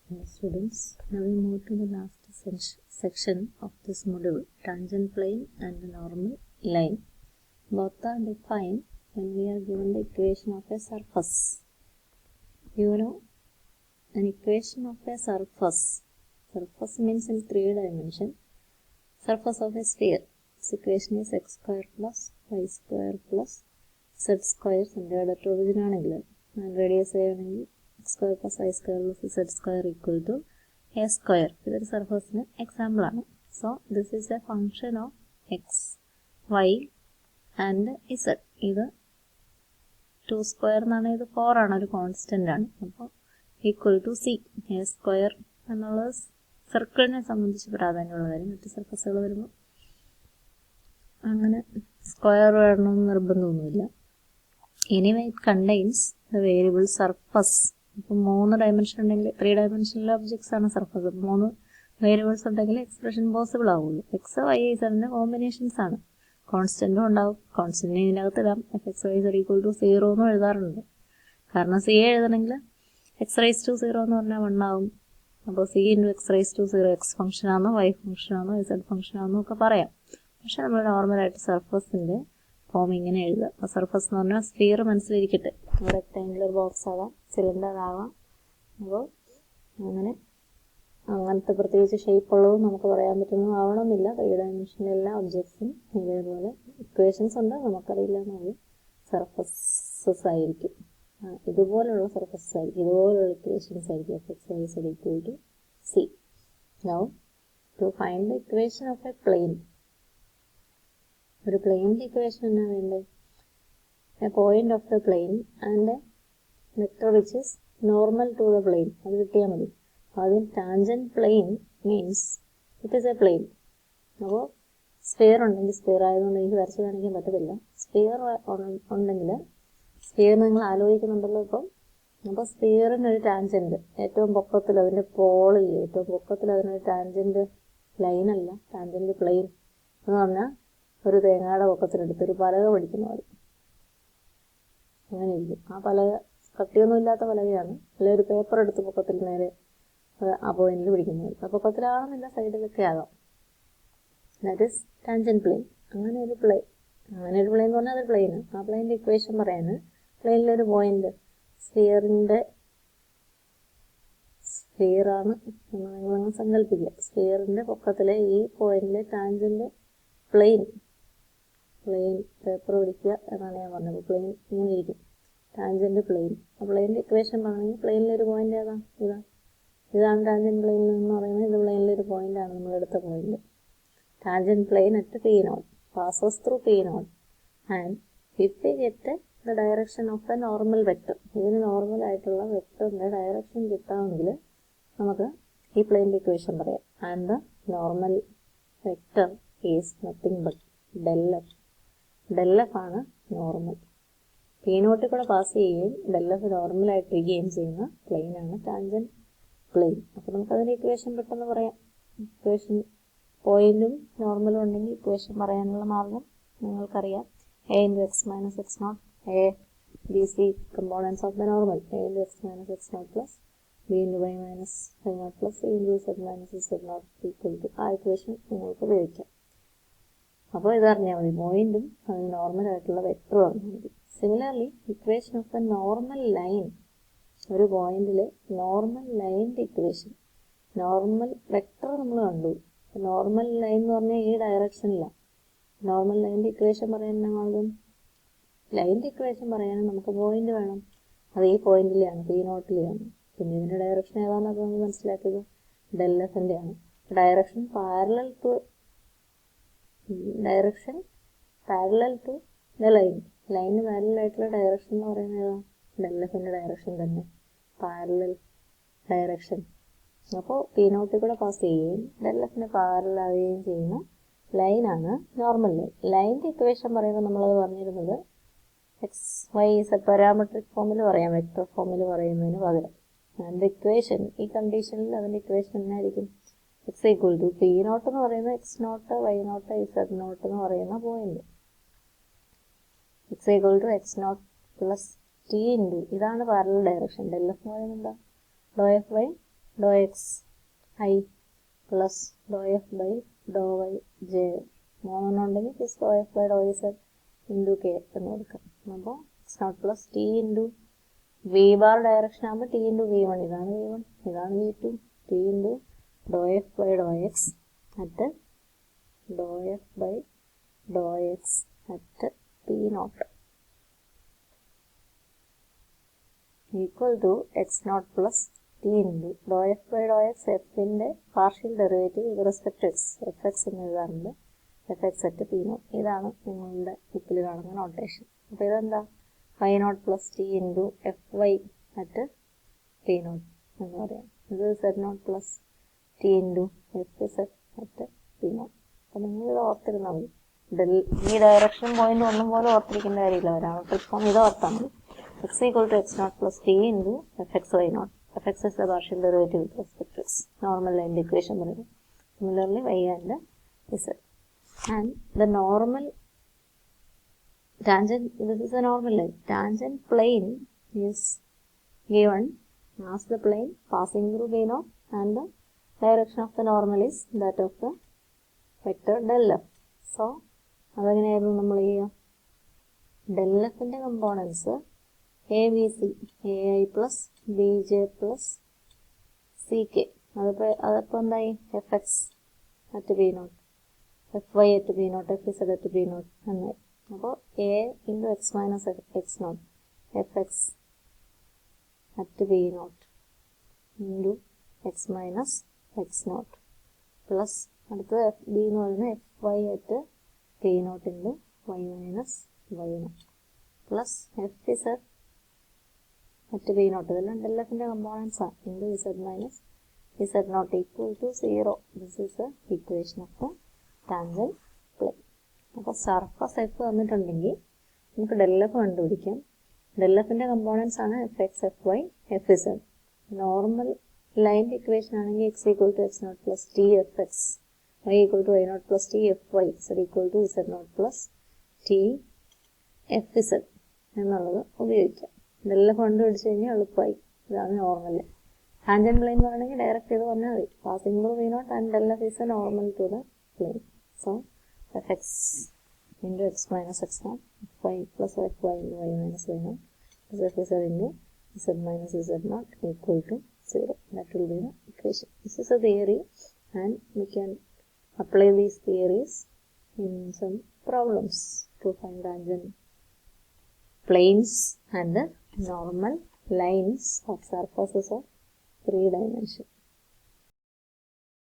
Students, now we move to the last section of this module, tangent plane and normal line. Both are defined when we are given the equation of a surface. You know, an equation of a surface. Surface means in 3 dimensions. Surface of a sphere. This equation is x square plus y square plus z square centered at origin and radius x square plus y square plus z square equal to a square. This is a surface example. So this is a function of x, y and z. This 2 square is 4 is a constant. Equal to c. A square is circle surface square anyway it contains the variable surface. 3 dimensional 3 dimensional objects are surface. 3 variables expression possible x, y, z combinations are constant constant fx, y, z equal to 0 കാരണം c എഴുതണമെങ്കിൽ x raised to 0 എന്ന് പറഞ്ഞാൽ 1 ആവും. അപ്പോൾ c into x raised to 0 x function ആണോ y function ആണോ z function ആണോ ഒക്കെ പറയാം. പക്ഷെ നമ്മൾ നോർമലായിട്ട് സർഫസിൻ്റെ ഫോം ഇങ്ങനെ എഴുതുക. അപ്പോൾ സർഫസ് എന്ന് പറഞ്ഞാൽ സ്ഫിയർ മനസ്സിലിരിക്കട്ടെ. റെക്ടാങ്കുലർ ബോക്സ് ആവാം, സിലിണ്ടർ ആവാം. അപ്പോൾ അങ്ങനത്തെ പ്രത്യേകിച്ച് ഷേപ്പ് ഉള്ളതും നമുക്ക് പറയാൻ പറ്റുന്നതും ആവണമെന്നില്ല. 3 ഡയമെൻഷനിലെ എല്ലാ ഒബ്ജക്ട്സും ഇതേപോലെ ഇക്വേഷൻസ് ഉണ്ട്, നമുക്കറിയില്ല എന്നുള്ളത് സർഫസസ് ആയിരിക്കും. ഇതുപോലുള്ള സർഫസസ് ആയിരിക്കും, ഇതുപോലുള്ള ഇക്വേഷൻസ് ആയിരിക്കും. fx, y, z equal to c. Now to find the equation of a plane. ഒരു പ്ലെയിനിൻ്റെ ഇക്വേഷൻ എന്നാ വേണ്ടത്? A point of the plane and a vector which is normal to the plane. അത് കിട്ടിയാൽ മതി. ആദ്യം tangent plane means it is a plane. അപ്പോൾ sphere ഉണ്ടെങ്കിൽ, sphere ആയതുകൊണ്ട് എനിക്ക് വരച്ച് കാണിക്കാൻ പറ്റത്തില്ല. സ്ഫിയർ ഉണ്ടെങ്കിൽ സ്ഫിയർ നിങ്ങൾ ആലോചിക്കുന്നുണ്ടല്ലോ ഇപ്പം. അപ്പോൾ സ്ഫിയറിന് ഒരു ടാൻജൻറ്റ് ഏറ്റവും പൊക്കത്തിൽ, അതിൻ്റെ പോളില്ലേ ഏറ്റവും പൊക്കത്തിൽ അതിനൊരു ടാൻജൻറ്റ് ലൈനല്ല, ടാൻജൻറ്റ് പ്ലെയിൻ എന്ന് പറഞ്ഞാൽ ഒരു തേങ്ങയുടെ പൊക്കത്തിനെടുത്തൊരു പലക പിടിക്കുന്ന പോലെ അങ്ങനെ ഇരിക്കും. ആ പലക കട്ടിയൊന്നും ഇല്ലാത്ത പലകയാണ്, അല്ലെങ്കിൽ ഒരു പേപ്പർ എടുത്ത് പൊക്കത്തിൽ നേരെ ആ പോയിന്റിൽ പിടിക്കുന്ന പോലെ. ആ പൊക്കത്തിലാണെന്നില്ല, സൈഡിലൊക്കെ ആകാം. That is tangent plane. അങ്ങനെ ഒരു പ്ലെയിൻ എന്ന് പറഞ്ഞാൽ അതൊരു പ്ലെയിന്. ആ പ്ലെയിൻ്റെ ഇക്വേഷൻ പറയാൻ പ്ലെയിനിലൊരു പോയിന്റ് സ്ഫിയറാണ് നിങ്ങളങ്ങ് സങ്കല്പിക്കുക. സ്ഫിയറിൻ്റെ പൊക്കത്തിലെ ഈ പോയിന്റിലെ ടാൻജൻറ്റ് പ്ലെയിൻ പേപ്പർ പിടിക്കുക എന്നാണ് ഞാൻ പറഞ്ഞത്. പ്ലെയിൻ ഇങ്ങനെ ഇരിക്കും, ടാൻജൻറ്റ് പ്ലെയിൻ. ആ പ്ലെയിൻ്റെ ഇക്വേഷൻ പറയണമെങ്കിൽ പ്ലെയിനിലൊരു പോയിന്റ് ഏതാ? ഇതാണ് ടാൻജൻറ്റ് പ്ലെയിൻ എന്ന് പറയുന്നത്. ഇത് പ്ലെയിനിലൊരു പോയിന്റാണ്, നമ്മളെടുത്ത point. Tangent plane at P0 passes through P0 and if we get the direction of the normal vector, ഇതിന് നോർമൽ ആയിട്ടുള്ള വെക്ടറിൻ്റെ ഡയറക്ഷൻ കിട്ടാമെങ്കിൽ നമുക്ക് ഈ പ്ലെയിൻ്റെ ഇക്വേഷൻ പറയാം. And the normal vector is nothing but del f ആണ് നോർമൽ. P0 കൂടെ pass ചെയ്യുകയും del f നോർമലായിട്ടിരിക്കുകയും ചെയ്യുന്ന പ്ലെയിനാണ് tangent plain. അപ്പോൾ നമുക്കതിൻ്റെ ഇക്വേഷൻ പെട്ടെന്ന് പറയാം. ഇക്വേഷൻ പോയിന്റും നോർമലും ഉണ്ടെങ്കിൽ ഇക്വേഷൻ പറയാനുള്ള മാർഗം നിങ്ങൾക്കറിയാം. a into x minus x naught, a, b, c components of the normal. a into x minus x naught plus b into y minus y naught plus c into z minus z naught equal to ആ equation നിങ്ങൾക്ക് ഉപയോഗിക്കാം. അപ്പോൾ ഇതറിഞ്ഞാൽ മതി, പോയിന്റും അതിന് നോർമലായിട്ടുള്ള വെക്ടറും അറിഞ്ഞാൽ മതി. Similarly equation of the normal line, ഒരു പോയിന്റിൽ നോർമൽ ലൈൻ്റെ ഇക്വേഷൻ, നോർമൽ വെക്ടർ നമ്മൾ കണ്ടു. നോർമൽ ലൈൻ എന്ന് പറഞ്ഞാൽ ഈ ഡയറക്ഷനിലാണ്. നോർമൽ ലൈൻ്റെ ഇക്വേഷൻ പറയാനാകും. ലൈൻ്റെ ഇക്വേഷൻ പറയാനും നമുക്ക് പോയിന്റ് വേണം. അത് ഈ പോയിന്റിലാണ്, P0-ലാണ്. പിന്നെ ഇതിൻ്റെ ഡയറക്ഷൻ ഏതാണെന്നൊക്കെ നമ്മൾ മനസ്സിലാക്കിയത് del f-ൻ്റെ ആണ്. Direction parallel to the line. ലൈന് പാരലായിട്ടുള്ള ഡയറക്ഷൻ എന്ന് പറയുന്നത് ഏതാ? del f-ൻ്റെ ഡയറക്ഷൻ തന്നെ, പാരലൽ ഡയറക്ഷൻ. അപ്പോൾ P0 കൂടെ പാസ് ചെയ്യുകയും del f-ന് പാരലാവുകയും ചെയ്യുന്ന ലൈനാണ് നോർമൽ ലൈൻ. ലൈൻ്റെ ഇക്വേഷൻ പറയുമ്പോൾ നമ്മളത് പറഞ്ഞിരുന്നത് എക്സ്, വൈ, സെഡ് പാരാമെട്രിക് ഫോമിൽ പറയാം, വെക്ടർ ഫോമിൽ പറയുന്നതിന് പകരം. അതിൻ്റെ ഇക്വേഷൻ ഈ കണ്ടീഷനിൽ അതിൻ്റെ ഇക്വേഷൻ എന്നായിരിക്കും? x ഈക്വൽ ടു P0 എന്ന് പറയുന്നത് x0, y0, z0 എന്ന് പറയുന്ന point. x equal to x0 plus t into, ഇതാണ് പാരലൽ ഡയറക്ഷൻ. del f എന്ന് പറയുന്നത് എന്താ? ഡോ f by dou x I plus dou f by dou y j. മൂന്നെണ്ണം ഉണ്ടെങ്കിൽ plus dou f by dou z into k എന്ന് കൊടുക്കാം. അപ്പോൾ x naught plus t into v bar direction ആകുമ്പോൾ ടി ഇൻറ്റു വി വൺ, ഇതാണ് v one, ഇതാണ് v two, t into dou f by dou x at dou f by dou x at p naught equal to x naught plus t into dou f by dou x fന്റെ partial derivative with respect to x, f x എന്ന് എഴുതാറുണ്ട്, f x at p naught. ഇതാണ് നിങ്ങളുടെ ബുക്കിൽ കാണുന്ന notation. അപ്പോൾ ഇതെന്താ phi naught plus t into f y at p naught എന്ന് പറയാം. ഇത് z naught plus t into f z at p naught. അപ്പോൾ നിങ്ങളിത് ഓർത്തിരുന്നാൽ മതി. ഈ ഡയറക്ഷൻ പോയിന്റ് ഒന്നും പോലെ ഓർത്തിരിക്കേണ്ട കാര്യമില്ല, ഒരാൾ ട്രിപ്പ് ഇത് ഓർത്താൽ മതി. x equal to x naught plus t into fx y naught. fx is the partial derivative with respect to x. Normal line equation. Similarly, y and z. And the normal tangent, this is a normal line. Tangent plane is given as the plane passing through b naught, and the direction of the normal is that of the vector del f. So, അതെങ്ങനെയായിരുന്നു നമ്മൾ ചെയ്യുക? del f ന്റെ components a b c, a i plus b j plus c k, അതിപ്പോൾ എന്തായി f x at b naught, f y at b naught, f z at b naught എന്നായി. അപ്പോൾ a into x minus x naught f x at b naught into x minus x naught plus അടുത്തത് f b എന്ന് പറയുന്നത് f y at b naught into y minus y naught plus f Z at b naught. ഇതെല്ലാം del f ന്റെ components ആണ്. Into z minus z naught equal to 0. This is the equation of the tangent plane. അപ്പോൾ surface f വന്നിട്ടുണ്ടെങ്കിൽ നമുക്ക് del f കണ്ടുപിടിക്കാം. del f ന്റെ components ആണ് f x, f y, f z. Normal line equation ആണെങ്കിൽ x equal to x naught plus t f x, y equal to y naught plus t f y, z equal to z not plus t f z എന്നുള്ളത് ഉപയോഗിക്കാം. ഇതെല്ലാം കണ്ടുപിടിച്ച് കഴിഞ്ഞാൽ എളുപ്പമായി. ഇതാണ് normal. Tangent plain എന്ന് പറയണമെങ്കിൽ ഡയറക്റ്റ് ചെയ്ത് പറഞ്ഞാൽ മതി. Passing through v naught and del f is a normal to the plane. So fx into x minus x naught, fy plus fy into y minus y naught plus f z into z minus z naught equal to 0. That will be the equation. This is a theory, and we can apply these theories in some problems to find tangent planes and the normal lines of surfaces of 3 dimensions.